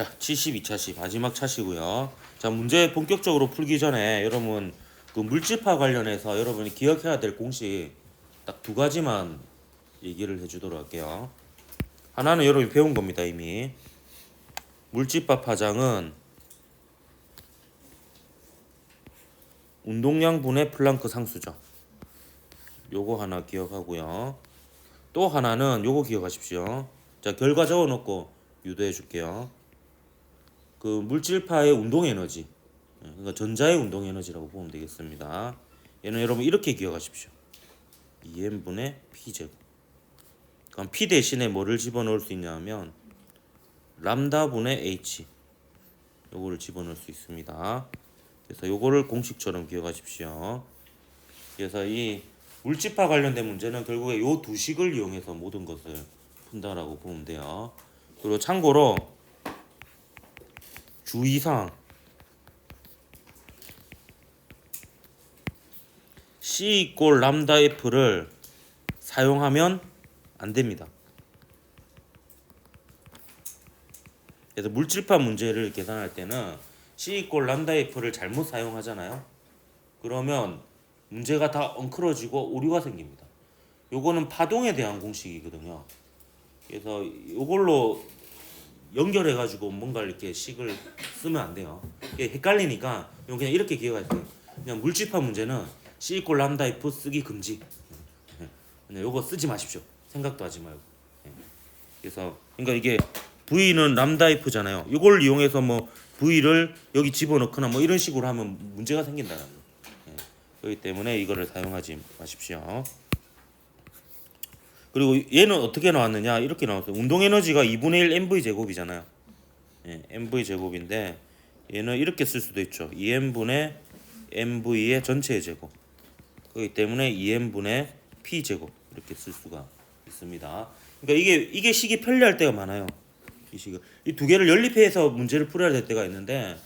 자, 72차 시 마지막 차시고요. 자, 문제 본격적으로 풀기 전에 여러분 그 물질파 관련해서 여러분이 기억해야 될 공식 딱 두 가지만 얘기를 해주도록 할게요. 하나는 여러분이 배운 겁니다 이미. 물질파 파장은 운동량 분의 플랑크 상수죠. 요거 하나 기억하고요. 또 하나는 요거 기억하십시오. 자, 결과 적어놓고 유도해 줄게요. 그 물질파의 운동 에너지, 그러니까 전자의 운동 에너지라고 보면 되겠습니다. 얘는 여러분 이렇게 기억하십시오. 2n분의 p제곱. 그럼 p 대신에 뭐를 집어넣을 수 있냐면 람다분의 h, 요거를 집어넣을 수 있습니다. 그래서 요거를 공식처럼 기억하십시오. 그래서 이 물질파 관련된 문제는 결국에 요 두 식을 이용해서 모든 것을 푼다라고 보면 돼요. 그리고 참고로 주의사항, C 이꼴 람다 F를 사용하면 안 됩니다. 그래서 물질파 문제를 계산할 때는 C 이꼴 람다 F를 잘못 사용하잖아요. 그러면 문제가 다 엉클어지고 오류가 생깁니다. 요거는 파동에 대한 공식이거든요. 그래서 요걸로 연결해 가지고 뭔가 이렇게 식을 쓰면 안 돼요. 이게 헷갈리니까 그냥 이렇게 기억하세요. 그냥 물질파 문제는 C 이꼴 람다 F 쓰기 금지. 그냥 요거 쓰지 마십시오. 생각도 하지 말고. 그래서 그러니까 이게 V는 람다 F잖아요. 이걸 이용해서 뭐 V를 여기 집어넣거나 뭐 이런 식으로 하면 문제가 생긴다는 거예요. 그렇기 때문에 이거를 사용하지 마십시오. 그리고 얘는 어떻게 나왔느냐? 이렇게 나왔어요. 운동 에너지가 2분의 1 mv 제곱이잖아요. mv 제곱인데 얘는 이렇게 쓸 수도 있죠. 2n분의 mv의 전체의 제곱. 그렇기 때문에 2n분의 p 제곱 이렇게 쓸 수가 있습니다. 그러니까 이게 식이 편리할 때가 많아요. 이 식을 이 두 개를 연립해서 문제를 풀어야 될 때가 있는데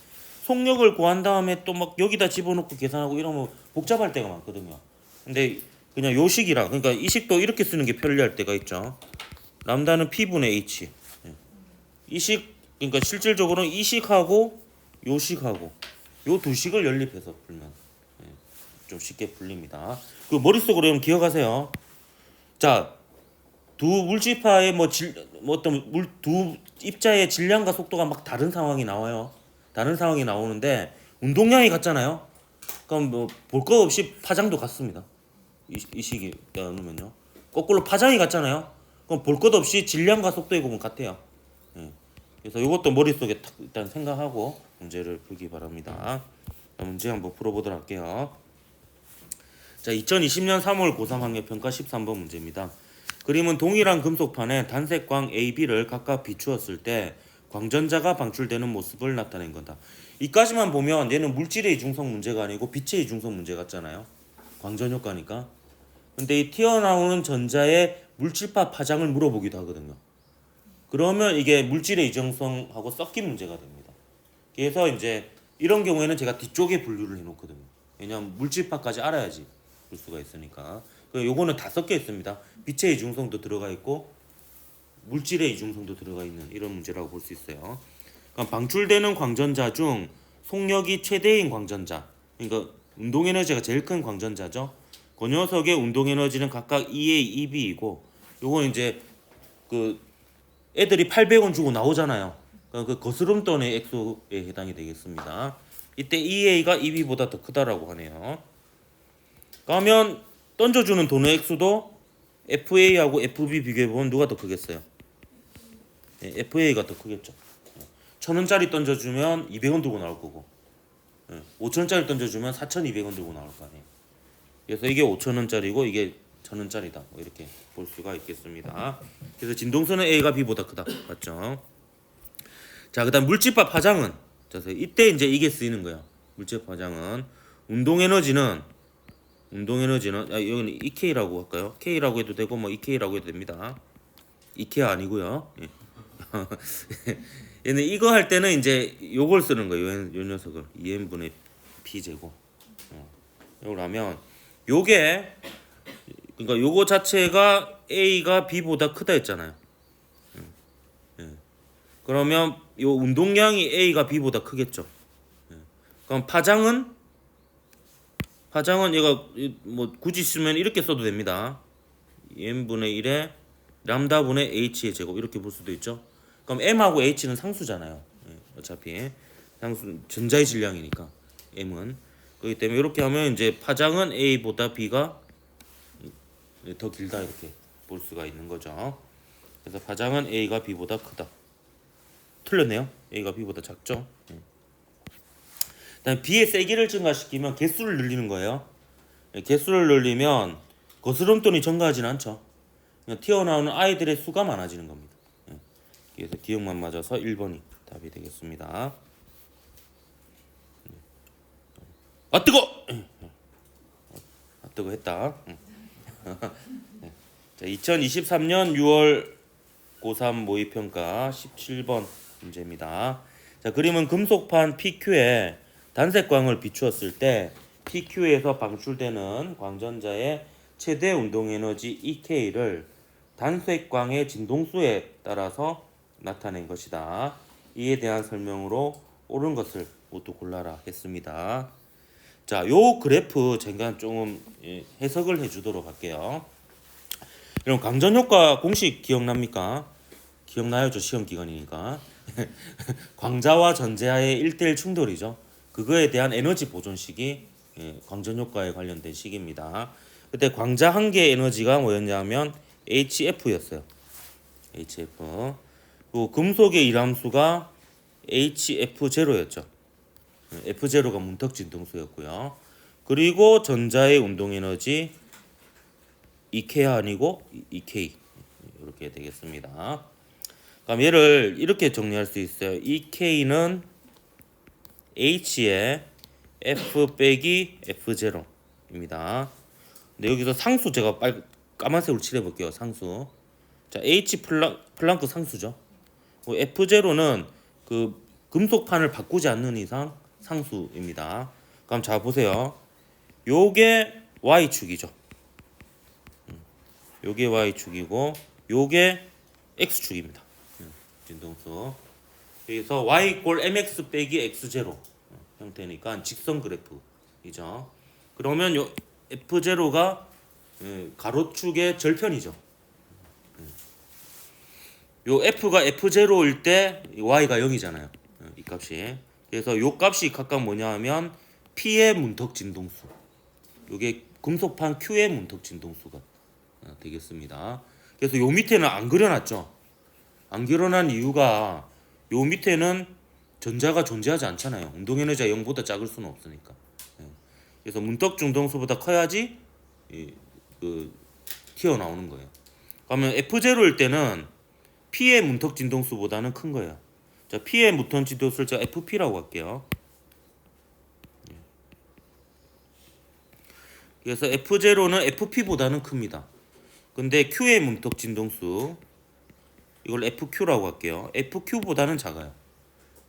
속력을 구한 다음에 또 막 여기다 집어넣고 계산하고 이러면 복잡할 때가 많거든요. 근데 그냥 요 식이랑 그러니까 이 식도 이렇게 쓰는 게 편리할 때가 있죠. 람다는 p분의 h. 이 식 그러니까 실질적으로는 이 식하고 요 식하고 요 두 식을 연립해서 풀면 좀 쉽게 풀립니다. 그 머릿속으로 좀 기억하세요. 자, 두 물질파의 뭐 어떤 두 입자의 질량과 속도가 막 다른 상황이 나와요. 다른 상황이 나오는데 운동량이 같잖아요. 그럼 뭐 볼 것 없이 파장도 같습니다. 이 식이 나누면요. 거꾸로 파장이 같잖아요. 그럼 볼 것 없이 질량과 속도의 곱은 같아요. 그래서 이것도 머릿속에 일단 생각하고 문제를 풀기 바랍니다. 자, 문제 한번 풀어보도록 할게요. 자, 2020년 3월 고3 학력평가 13번 문제입니다. 그림은 동일한 금속판에 단색광 A, B를 각각 비추었을 때 광전자가 방출되는 모습을 나타낸 거다. 이까지만 보면 얘는 물질의 이중성 문제가 아니고 빛의 이중성 문제 같잖아요. 광전 효과니까. 근데 이 튀어나오는 전자의 물질파 파장을 물어보기도 하거든요. 그러면 이게 물질의 이중성하고 섞인 문제가 됩니다. 그래서 이제 이런 경우에는 제가 뒤쪽에 분류를 해놓거든요. 왜냐하면 물질파까지 알아야지 볼 수가 있으니까. 요거는 다 섞여 있습니다. 빛의 이중성도 들어가 있고 물질의 이중성도 들어가 있는 이런 문제라고 볼 수 있어요. 그러니까 방출되는 광전자 중 속력이 최대인 광전자, 그러니까 운동 에너지가 제일 큰 광전자죠. 그 녀석의 운동 에너지는 각각 EA, EB이고, 요건 이제 그 애들이 800원 주고 나오잖아요. 그 거스름돈의 액수에 해당이 되겠습니다. 이때 EA가 EB보다 더 크다라고 하네요. 그러면 던져주는 돈의 액수도 FA하고 FB 비교해보면 누가 더 크겠어요? FA가 더 크겠죠. 1,000원짜리 던져주면 200원 들고 나올 거고 5,000원짜리 던져주면 4,200원 들고 나올 거 아니에요. 그래서 이게 5,000원짜리고 이게 1,000원짜리다. 뭐 이렇게 볼 수가 있겠습니다. 그래서 진동선은 A가 B보다 크다. 맞죠? 자, 그다음 물질파 파장은 그래서 이때 이제 이게 쓰이는 거야. 물질파 파장은 운동 에너지는 여기는 EK라고 할까요? K라고 해도 되고 뭐 EK라고 해도 됩니다. EK 아니고요. 얘는 이거 할 때는 이제 요걸 쓰는 거예요. 요 녀석을 2n분의 p 제곱. 이걸 하면 요게 그러니까 요거 자체가 A가 B보다 크다 했잖아요. 그러면 요 운동량이 A가 B보다 크겠죠. 그럼 파장은 얘가 뭐 굳이 쓰면 이렇게 써도 됩니다. n분의 1에 람다분의 h의 제곱 이렇게 볼 수도 있죠. 그럼 m하고 h는 상수잖아요. 어차피 상수 전자의 질량이니까 m은 그렇기 때문에 이렇게 하면 이제 파장은 a보다 b가 더 길다 이렇게 볼 수가 있는 거죠. 그래서 파장은 a가 b보다 크다. 틀렸네요. a가 b보다 작죠. 그다음 b의 세기를 증가시키면 개수를 늘리는 거예요. 개수를 늘리면 거스름돈이 증가하지는 않죠. 그냥 튀어나오는 아이들의 수가 많아지는 겁니다. 그래서 기억만 맞아서 1번이 답이 되겠습니다. 아 뜨거! 아 뜨거 했다. 자, 2023년 6월 고3 모의평가 17번 문제입니다. 자, 그림은 금속판 PQ에 단색광을 비추었을 때 PQ에서 방출되는 광전자의 최대 운동에너지 EK를 단색광의 진동수에 따라서 나타낸 것이다. 이에 대한 설명으로 옳은 것을 모두 골라라 했습니다. 자, 요 그래프 제가 좀 해석을 해주도록 할게요. 여러분 광전효과 공식 기억납니까? 기억나요? 저 시험 기간이니까. 광자와 전자의 1대1 충돌이죠. 그거에 대한 에너지 보존식이 광전효과에 관련된 식입니다. 그때 광자 한 개의 에너지가 뭐였냐면 HF였어요. HF. 그리고 금속의 일함수가 HF0였죠. F0가 문턱 진동수였고요. 그리고 전자의 운동 에너지 EK 아니고 EK 이렇게 되겠습니다. 그럼 얘를 이렇게 정리할 수 있어요. EK는 H의 F 빼기 F0입니다. 근데 여기서 상수 제가 까만색으로 칠해볼게요. 상수. 자, H 플랑크 상수죠. F0는 그 금속판을 바꾸지 않는 이상 상수입니다. 그럼 자 보세요. 요게 Y축이죠. 요게 Y축이고 요게 X축입니다. 진동수. 그래서 Y 꼴 MX 빼기 X0 형태니까 직선 그래프이죠. 그러면 요 F0가 가로축의 절편이죠. 요 F가 F0일 때 Y가 0이잖아요. 이 값이. 그래서 요 값이 각각 뭐냐 하면 P의 문턱 진동수. 요게 금속판 Q의 문턱 진동수가 되겠습니다. 그래서 요 밑에는 안 그려놨죠. 안 그려놓은 이유가 요 밑에는 전자가 존재하지 않잖아요. 운동 에너지가 0보다 작을 수는 없으니까. 그래서 문턱 진동수보다 커야지 튀어나오는 거예요. 그러면 F0일 때는 P의 문턱 진동수보다는 큰 거예요. 자, P의 문턱 진동수를 제가 FP라고 할게요. 그래서 F0는 FP보다는 큽니다. 근데 Q의 문턱 진동수 이걸 FQ라고 할게요. FQ보다는 작아요.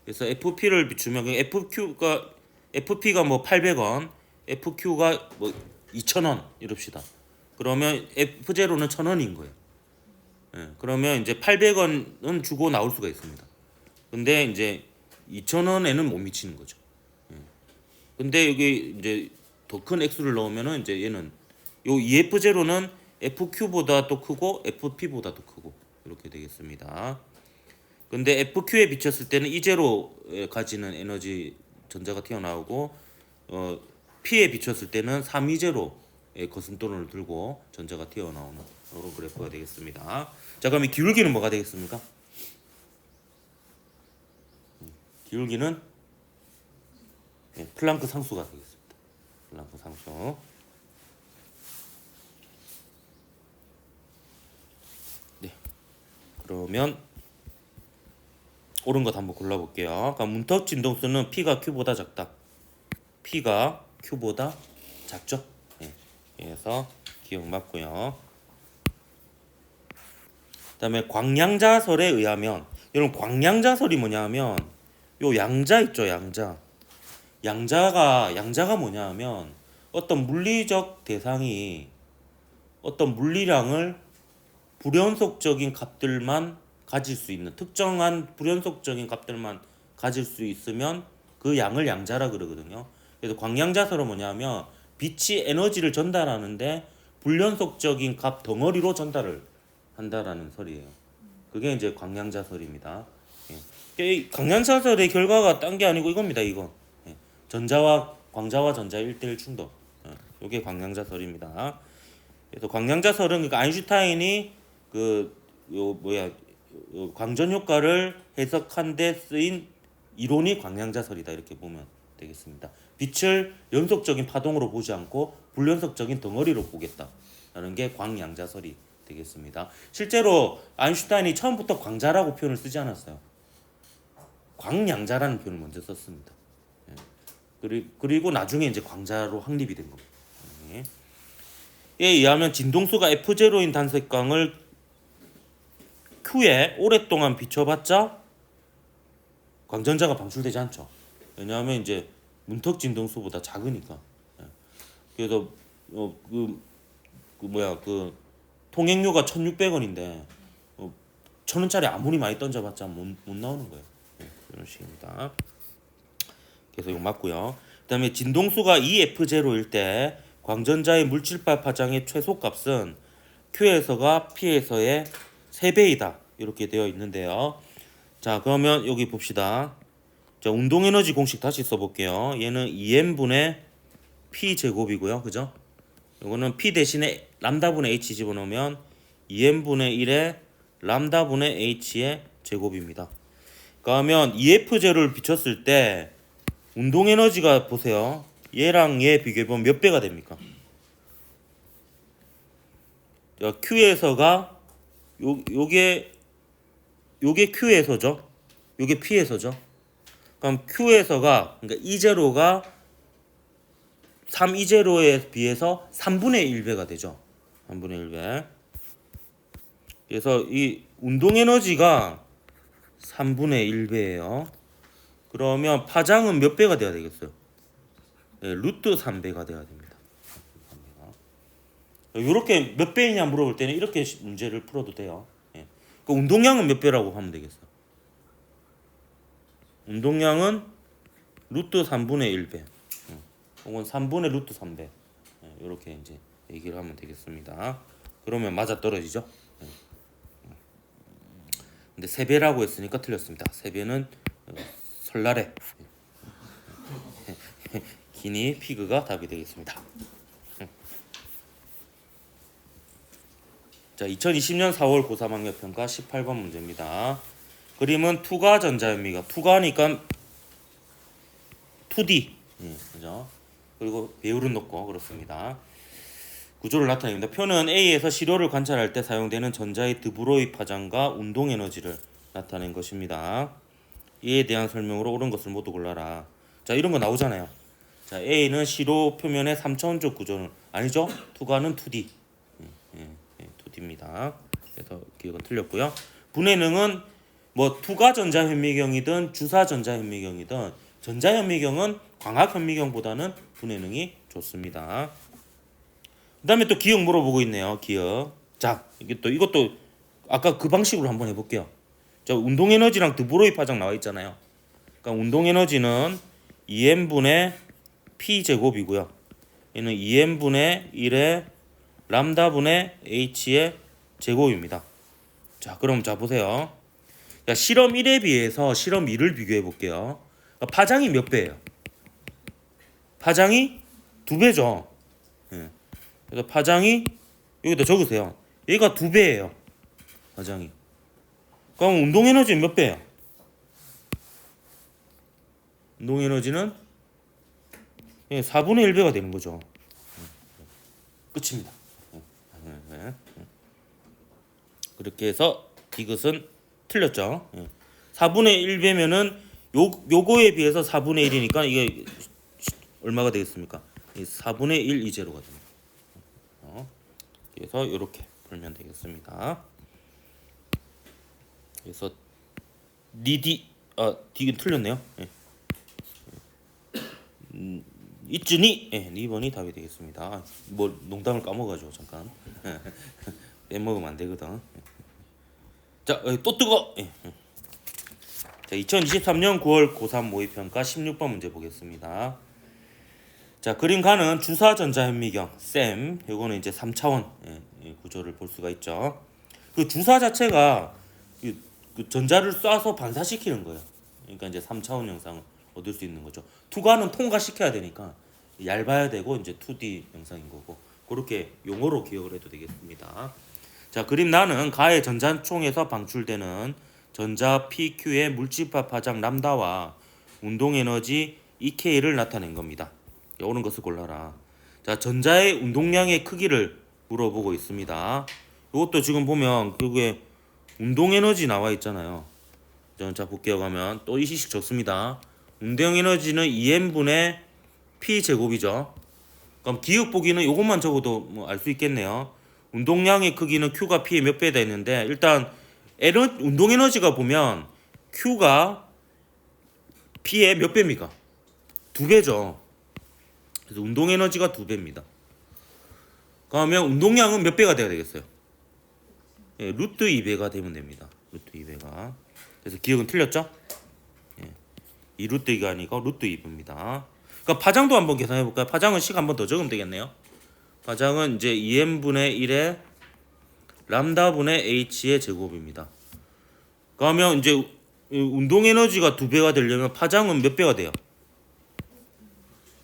그래서 FP를 비추면 FP가 뭐 800원, FQ가 뭐 2,000원 이럽시다. 그러면 F0는 1,000원인 거예요. 그러면 이제 800원은 주고 나올 수가 있습니다. 근데 이제 2,000원에는 못 미치는 거죠. 근데 여기 이제 더 큰 액수를 넣으면은 이제 얘는 요 EF0는 FQ보다 또 크고 FP보다 도 크고 이렇게 되겠습니다. 근데 FQ에 비쳤을 때는 E0에 가지는 에너지 전자가 튀어나오고 P에 비쳤을 때는 3E0의 거슴돈을 들고 전자가 튀어나오는 이런 그래프가 되겠습니다. 자, 그럼 이 기울기는 뭐가 되겠습니까? 기울기는 플랑크 상수가 되겠습니다. 플랑크 상수. 네. 그러면 옳은 것 한번 골라볼게요. 그러니까 문턱 진동수는 P가 Q보다 작다. P가 Q보다 작죠? 네. 그래서 기억 맞고요. 그다음에 광량자설에 의하면 여러분 광량자설이 뭐냐면 요 양자 있죠, 양자. 양자가 뭐냐면 어떤 물리적 대상이 어떤 물리량을 불연속적인 값들만 가질 수 있는 특정한 불연속적인 값들만 가질 수 있으면 그 양을 양자라 그러거든요. 그래서 광양자설은 뭐냐면 빛이 에너지를 전달하는데 불연속적인 값 덩어리로 전달을 한다라는 설이에요. 그게 이제 광양자설입니다. 예. 이 광양자설의 결과가 딴 게 아니고 이겁니다. 이거 예. 전자와 광자와 전자 1대1 충돌. 이게 광양자설입니다. 그래서 광양자설은 그러니까 아인슈타인이 광전 효과를 해석한 데 쓰인 이론이 광양자설이다 이렇게 보면 되겠습니다. 빛을 연속적인 파동으로 보지 않고 불연속적인 덩어리로 보겠다라는 게 광양자설이 되겠습니다. 실제로 아인슈타인이 처음부터 광자라고 표현을 쓰지 않았어요. 광양자라는 표현을 먼저 썼습니다. 그리고 나중에 이제 광자로 확립이 된 겁니다. 이에 의하면 진동수가 F0인 단색광을 Q에 오랫동안 비춰봤자 광전자가 방출되지 않죠. 왜냐하면 이제 문턱 진동수보다 작으니까. 그래서 통행료가 1,600원인데 1,000원짜리 아무리 많이 던져봤자 못 나오는 거예요. 이런 식입니다. 그래서 이거 맞고요. 그다음에 진동수가 2F0일 때 광전자의 물질발 파장의 최소값은 Q에서가 P에서의 3배이다. 이렇게 되어 있는데요. 자, 그러면 여기 봅시다. 자, 운동에너지 공식 다시 써볼게요. 얘는 2m분의 P 제곱이고요. 그죠? 이거는 P 대신에 람다분의 H 집어넣으면 2m분의 1의 람다분의 H의 제곱입니다. 그러면 EF0를 비췄을 때 운동에너지가 보세요. 얘랑 얘 비교해보면 몇 배가 됩니까? 자, Q에서가 요게 Q에서죠. 요게 P에서죠. 그럼 Q에서가 그러니까 E0가 3E0에 비해서 3분의 1배가 되죠. 3분의 1배. 그래서 이 운동 에너지가 3분의 1배예요. 그러면 파장은 몇 배가 돼야 되겠어요? 네, 루트 3배가 돼야 됩니다. 이렇게 몇 배이냐 물어볼 때는 이렇게 문제를 풀어도 돼요. 예. 그 운동량은 몇 배라고 하면 되겠어요? 운동량은 루트 3분의 1배. 혹은 3분의 루트 3배. 이렇게 이제 얘기를 하면 되겠습니다. 그러면 맞아 떨어지죠? 근데 3배라고 했으니까 틀렸습니다. 3배는 설날에 기니 피그가 답이 되겠습니다. 자, 2020년 4월 고3 학력평가 18번 문제입니다. 그림은 투가 전자현미경. 투가니까 2D. 그죠? 그리고 배율은 높고 그렇습니다. 구조를 나타냅니다. 표는 A에서 시료를 관찰할 때 사용되는 전자의 드브로이 파장과 운동 에너지를 나타낸 것입니다. 이에 대한 설명으로 옳은 것을 모두 골라라. 자, 이런 거 나오잖아요. 자, A는 시료 표면의 3차원적 구조는 아니죠? 투가는 2D. 2D입니다. 그래서 기억은 틀렸고요. 분해능은 뭐 투가 전자현미경이든 주사 전자현미경이든 전자현미경은 광학현미경보다는 분해능이 좋습니다. 그다음에 또 기억 물어보고 있네요. 기억. 자, 이것도 아까 그 방식으로 한번 해볼게요. 자, 운동 에너지랑 드브로이 파장 나와 있잖아요. 그러니까 운동 에너지는 2m분의 P 제곱이고요. 얘는 2m분의 1의 람다분의 H의 제곱입니다. 자, 그럼 자 보세요. 자, 실험 1에 비해서 실험 2를 비교해 볼게요. 그러니까 파장이 몇 배예요? 파장이 2배죠. 그래서 파장이 여기다 적으세요. 얘가 2배예요. 파장이. 그럼 운동 에너지는 몇 배예요? 운동 에너지는 4분의 1배가 되는 거죠. 끝입니다. 그렇게 해서 이것은 틀렸죠. 4분의 1배면은 요거에 비해서 4분의 1이니까 이게 얼마가 되겠습니까? 4분의 1 이제로가 됩니다. 그래서 이렇게 풀면 되겠습니다. 그래서 D는 틀렸네요. 이쯤이 2번이 답이 되겠습니다. 뭐 농담을 까먹어가지고 잠깐 빼먹으면 안 되거든. 자, 또 뜨거. 예. 자, 2023년 9월 고3 모의평가 16번 문제 보겠습니다. 자, 그림 가는 주사 전자현미경 쌤, 요거는 이제 3차원 구조를 볼 수가 있죠. 그 주사 자체가 그 전자를 쏴서 반사시키는 거예요. 그러니까 이제 3차원 영상을 얻을 수 있는 거죠. 투과는 통과시켜야 되니까 얇아야 되고 이제 2D 영상인 거고, 그렇게 용어로 기억을 해도 되겠습니다. 자, 그림 나는 가의 전자총에서 방출되는 전자 PQ의 물집합 파장 람다와 운동 에너지 EK를 나타낸 겁니다. 옳은 것을 골라라. 자, 전자의 운동량의 크기를 물어보고 있습니다. 이것도 지금 보면 그게 운동 에너지 나와 있잖아요. 자, 볼게요. 가면 또 이 시식 적습니다. 운동 에너지는 2n분의 p 제곱이죠. 그럼 기억 보기는 이것만 적어도 뭐 알 수 있겠네요. 운동량의 크기는 Q가 P의 몇 배다 했는데, 일단 운동 에너지가 보면 Q가 P의 몇 배입니까? 2배죠. 그래서 운동 에너지가 2배입니다. 그러면 운동량은 몇 배가 돼야 되겠어요? 예, 루트 2배가 되면 됩니다. 루트 2배가. 그래서 기억은 틀렸죠? 예, 2루트 2가 아니고 루트 2배입니다. 그러니까 파장도 한번 계산해 볼까요? 파장은 식 한번 더 적으면 되겠네요. 파장은 이제 2n분의 1의 람다분의 h의 제곱입니다. 그러면 이제 운동 에너지가 2배가 되려면 파장은 몇 배가 돼요?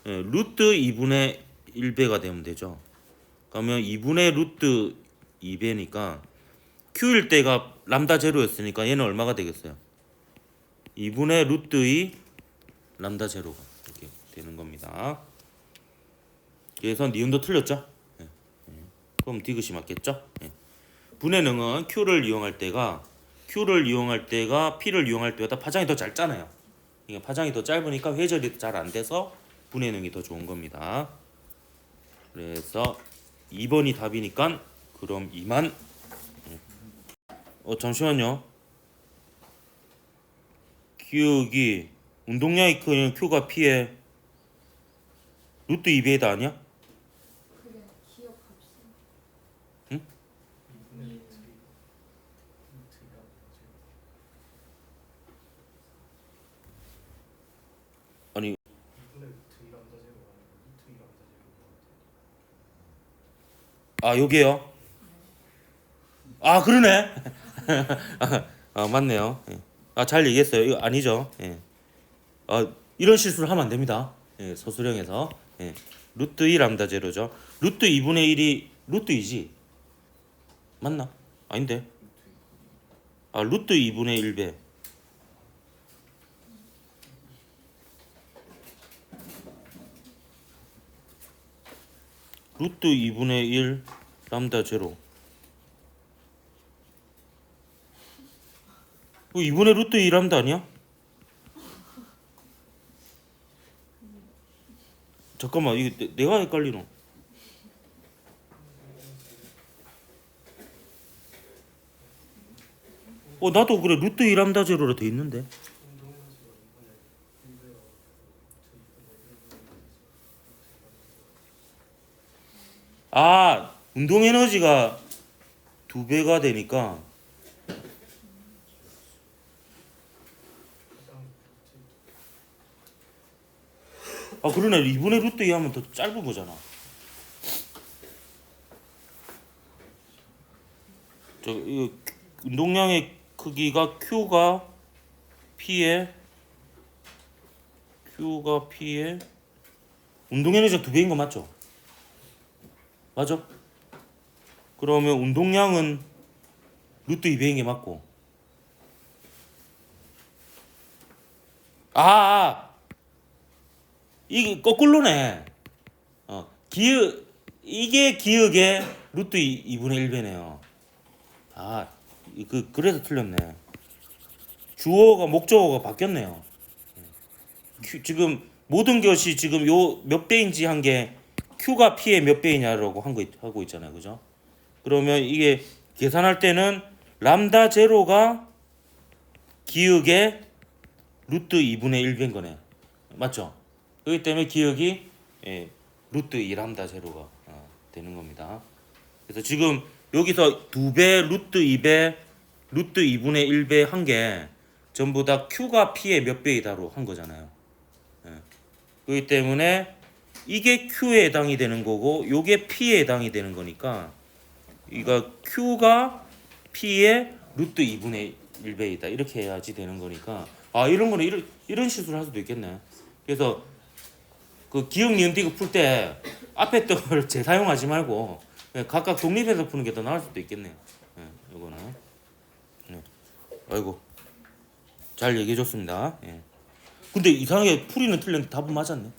예, 루트 2분의 1배가 되면 되죠. 그러면 2분의 루트 2배니까 Q일 때가 람다 제로였으니까 얘는 얼마가 되겠어요? 2분의 루트 2 람다 제로가 이렇게 되는 겁니다. 그래서 니은도 틀렸죠? 예. 그럼 디귿이 맞겠죠? 예. 분의 능은 Q를 이용할 때가 P를 이용할 때보다 파장이 더 짧잖아요. 그러니까 파장이 더 짧으니까 회절이 잘 안 돼서 분의 능이 더 좋은 겁니다. 그래서 2번이 답이니까 그럼 2만. 잠시만요. 기억이 운동량이 큰 Q가 P의 루트 2배다 아니야? 그래, 기억합시다. 응? 아니, 여기요. 그러네. 맞네요. 예. 잘 얘기했어요. 이거 아니죠. 예. 이런 실수를 하면 안 됩니다. 예, 서술형에서. 예. 루트 2 람다 제로죠. 루트 2분의 1이 루트 2지. 맞나? 아닌데. 루트 2분의 1배. 루트 2분의 1 람다 제로. 2분의 루트 2 람다 아니야? 잠깐만, 이거 내가 헷갈리노. 나도 그래. 루트 2 람다 제로로 돼 있는데. 운동 에너지가 2배가 되니까. 그러네. 2분의 루트 2 하면 더 짧은 거잖아. 이거 운동량의 크기가 Q가 P의 운동 에너지가 2배인 거 맞죠? 맞아? 그러면 운동량은 루트 2배인 게 맞고. 이게 거꾸로네. 이게 기억의 루트 2분의 1배네요. 그래서 틀렸네. 주어가 목적어가 바뀌었네요. 지금 모든 것이 지금 요 몇 배인지 한 게 Q가 P의 몇 배이냐라고 하고 있잖아요. 그죠? 그러면 이게 계산할 때는 람다 제로가 기억의 루트 2분의 1배인 거네. 맞죠? 그렇기 때문에 기억이 루트 2 람다 제로가 되는 겁니다. 그래서 지금 여기서 2배, 루트 2배, 루트 2분의 1배 한 게 전부 다 Q가 P의 몇 배이다로 한 거잖아요. 예. 그렇기 때문에 이게 Q에 해당이 되는 거고 요게 P에 해당이 되는 거니까 이거 Q가 P의 루트 2분의 1배이다 이렇게 해야지 되는 거니까 아 이런 거는 이런 식으로 할 수도 있겠네. 그래서 그 기억 니은 디귿 풀 때 앞에 있던 걸 재사용하지 말고 그냥 각각 독립해서 푸는 게 더 나을 수도 있겠네요. 예, 이거는 네. 아이고 잘 얘기해 줬습니다. 예. 근데 이상하게 풀이는 틀렸는데 답은 맞았네.